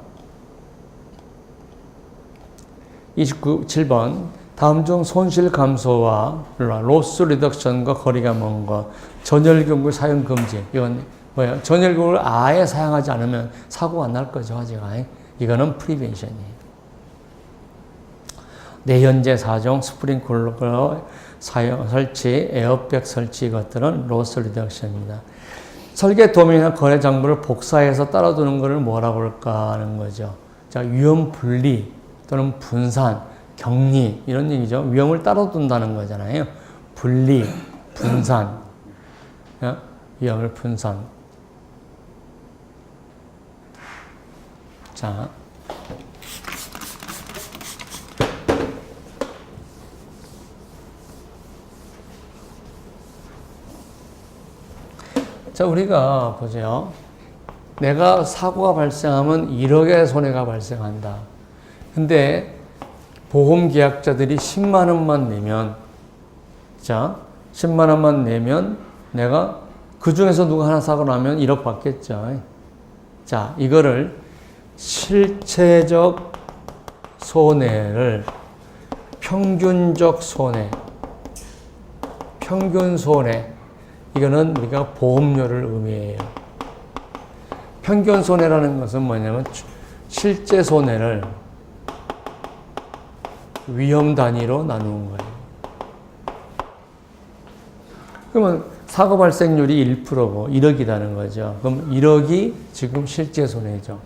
27번. 다음 중 손실 감소와 로스 리덕션과 거리가 먼 것. 전열기구 사용 금지. 이건 뭐예요? 전열기구를 아예 사용하지 않으면 사고가 안 날 거죠, 아직가. 이거는 프리벤션이에요. 내연재 사종, 스프링클러 사용, 설치, 에어백 설치 이것들은 로스 리덕션입니다. 설계 도면이나 거래 장부를 복사해서 따라두는 것을 뭐라고 할까 하는 거죠. 자, 위험 분리 또는 분산, 격리 이런 얘기죠. 위험을 따라둔다는 거잖아요. 분리, 분산, 위험을 분산. 자, 우리가 보세요. 내가 사고가 발생하면 1억의 손해가 발생한다. 근데 보험계약자들이 10만 원만 내면, 자, 10만 원만 내면 내가 그 중에서 누가 하나 사고 나면 1억 받겠죠. 자, 이거를 실체적 손해를 평균적 손해, 평균 손해, 이거는 우리가 보험료를 의미해요. 평균 손해라는 것은 뭐냐면 실제 손해를 위험 단위로 나누는 거예요. 그러면 사고 발생률이 1%고 1억이라는 거죠. 그럼 1억이 지금 실제 손해죠.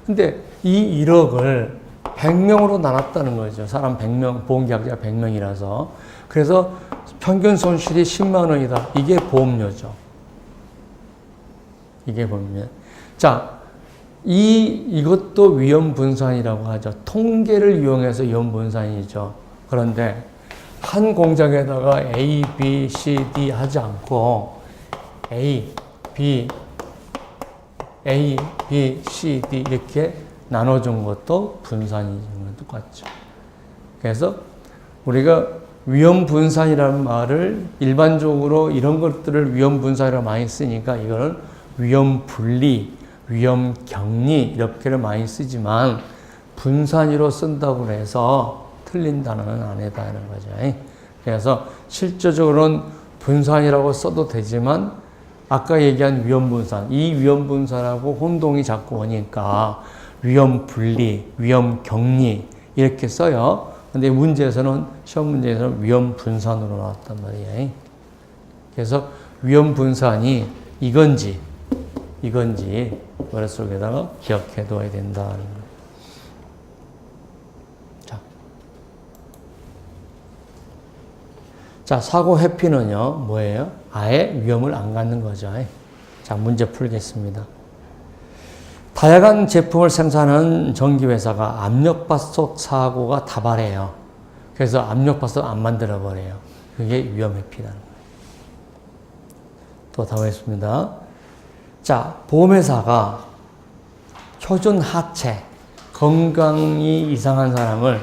근데 이 1억을 100명으로 나눴다는 거죠. 사람 100명, 보험계약자 100명이라서. 그래서 평균 손실이 10만 원이다. 이게 보험료죠. 이게 보면. 자, 이것도 위험 분산이라고 하죠. 통계를 이용해서 위험 분산이죠. 그런데 한 공장에다가 A, B, C, D 하지 않고 A, B, C, D 이렇게 나눠준 것도 분산이 똑같죠. 그래서 우리가 위험 분산이라는 말을 일반적으로 이런 것들을 위험 분산이라고 많이 쓰니까 이거는 위험 분리, 위험 격리 이렇게를 많이 쓰지만 분산으로 쓴다고 해서 틀린 단어는 아니다는 거죠. 그래서 실제적으로는 분산이라고 써도 되지만 아까 얘기한 위험 분산, 이 위험 분산하고 혼동이 자꾸 오니까 위험 분리, 위험 격리 이렇게 써요. 근데 문제에서는 시험 문제에서는 위험 분산으로 나왔단 말이에요. 그래서 위험 분산이 이건지 머릿속에다가 기억해 둬야 된다는 거예요. 자, 사고 회피는요, 뭐예요? 아예 위험을 안 갖는 거죠. 자, 문제 풀겠습니다. 다양한 제품을 생산하는 전기회사가 압력밥솥 사고가 다발해요. 그래서 압력밥솥 안 만들어버려요. 그게 위험 회피라는 거예요. 또 다보겠습니다. 자, 보험회사가 표준 하체, 건강이 이상한 사람을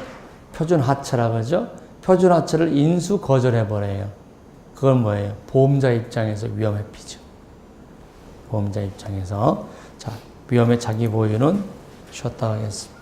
표준 하체라고 하죠. 표준 하체를 인수 거절해버려요. 그건 뭐예요? 보험자 입장에서 위험 회피죠. 보험자 입장에서. 자, 위험의 자기 보유는 쉬었다 하겠습니다.